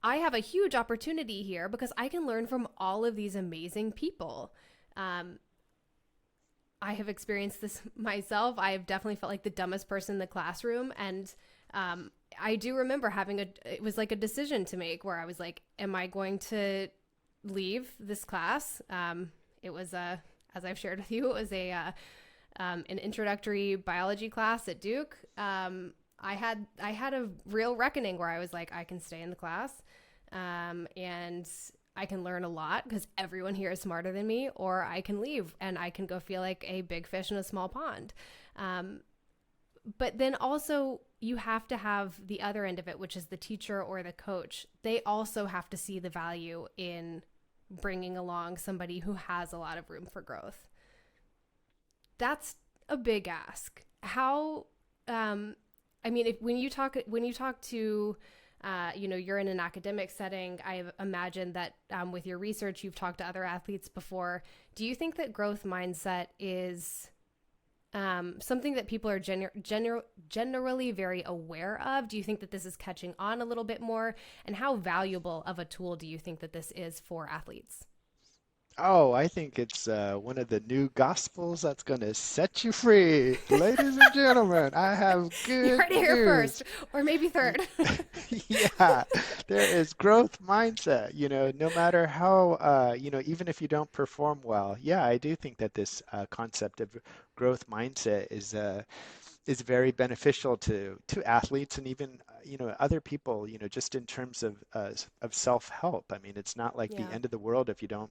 I have a huge opportunity here because I can learn from all of these amazing people. Um, I have experienced this myself. I have definitely felt like the dumbest person in the classroom. And I do remember it was like a decision to make where I was like, am I going to leave this class? It was as I've shared with you, it was an introductory biology class at Duke. I had a real reckoning where I was like, I can stay in the class, and I can learn a lot because everyone here is smarter than me, or I can leave and I can go feel like a big fish in a small pond. But then also you have to have the other end of it, which is the teacher or the coach. They also have to see the value in bringing along somebody who has a lot of room for growth. That's a big ask. How, I mean, when you talk to, you're in an academic setting. I imagine that with your research, you've talked to other athletes before. Do you think that growth mindset is something that people are generally very aware of? Do you think that this is catching on a little bit more? And how valuable of a tool do you think that this is for athletes? Oh, I think it's one of the new gospels that's going to set you free. Ladies and gentlemen, I have You good heard it here first, news. or maybe Y- third. Yeah, there is growth mindset, no matter how, even if you don't perform well. Yeah, I do think that this concept of growth mindset is very beneficial to athletes and even other people, just in terms of self-help. I mean, it's not like the Yeah. end of the world if you don't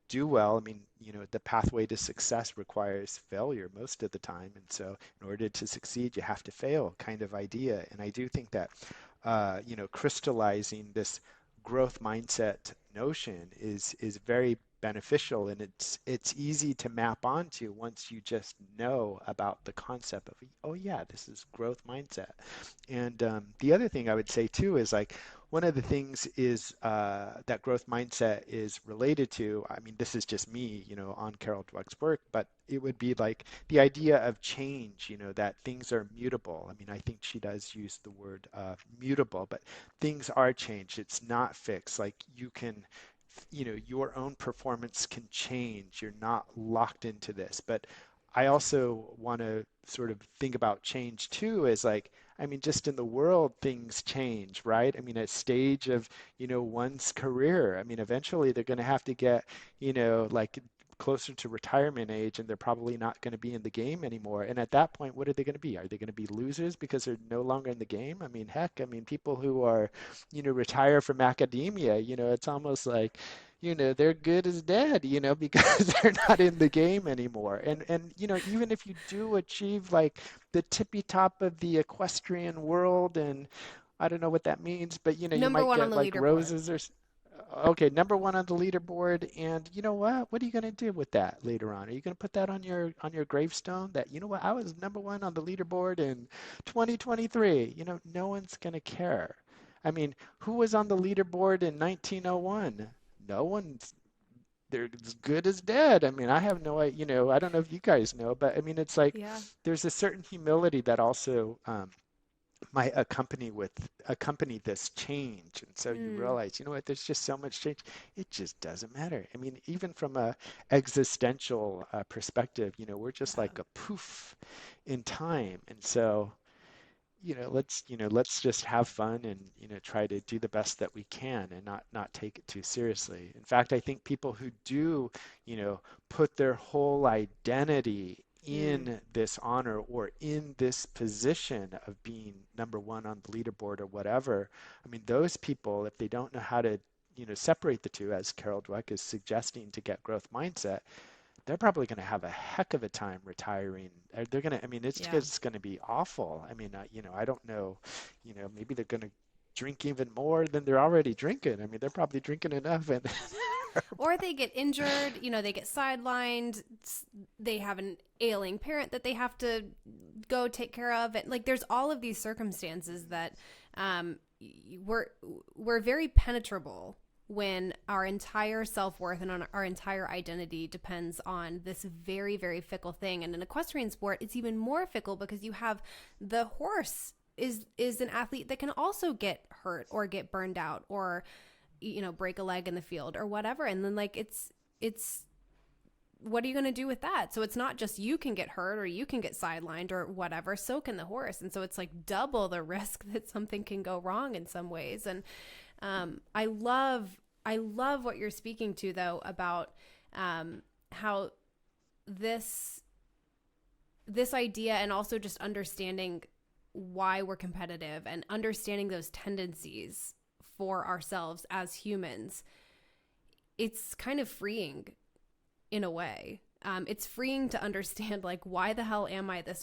do well. I mean, the pathway to success requires failure most of the time, and so in order to succeed you have to fail, kind of idea. And I do think that crystallizing this growth mindset notion is very beneficial, and it's easy to map onto once you just know about the concept of, oh yeah, this is growth mindset. And the other thing I would say too is like one of the things is that growth mindset is related to, I mean, this is just me, on Carol Dweck's work, but it would be like the idea of change, that things are mutable. I mean, I think she does use the word mutable, but things are changed. It's not fixed. Like you can, your own performance can change. You're not locked into this. But I also want to sort of think about change too as like, I mean, just in the world, things change, right? I mean, a stage of, one's career. I mean, eventually they're going to have to get, like closer to retirement age and they're probably not going to be in the game anymore. And at that point, what are they going to be? Are they going to be losers because they're no longer in the game? I mean, heck, I mean, people who are, retire from academia, it's almost like, they're good as dead, because they're not in the game anymore. And even if you do achieve like the tippy top of the equestrian world, and I don't know what that means, but you Number might one on get the like leaderboard. roses or okay, number one on the leaderboard, and you know what? What are you going to do with that later on? Are you going to put that on your gravestone that, what, I was number one on the leaderboard in 2023? No one's going to care. I mean, who was on the leaderboard in 1901? No one's, they're as good as dead. I mean, I have no idea, I don't know if you guys know, but I mean, it's like Yeah. there's a certain humility that also might accompany this change. And so you Mm, realize, what, there's just so much change. It just doesn't matter. I mean, even from a existential perspective, we're just yeah. like a poof in time. And so, let's just have fun and, try to do the best that we can and not take it too seriously. In fact, I think people who do, put their whole identity Mm, in this honor or in this position of being number one on the leaderboard or whatever, I mean, those people, if they don't know how to, separate the two, as Carol Dweck is suggesting to get growth mindset, they're probably going to have a heck of a time retiring. They're going to, I mean, yeah. it's going to be awful. I mean, I don't know, maybe they're going to drink even more than they're already drinking. I mean, they're probably drinking enough and Or they get injured, they get sidelined, they have an ailing parent that they have to go take care of. And like there's all of these circumstances that um, we're very penetrable when our entire self-worth and on our entire identity depends on this very, very fickle thing. And in equestrian sport, it's even more fickle because you have the horse is an athlete that can also get hurt or get burned out or, you know, break a leg in the field or whatever. And then like it's what are you going to do with that? So it's not just you can get hurt or you can get sidelined or whatever, so can the horse. And so it's like double the risk that something can go wrong in some ways. And I love what you're speaking to, though, about how this idea, and also just understanding why we're competitive and understanding those tendencies for ourselves as humans, it's kind of freeing in a way. It's freeing to understand, like, why the hell am I this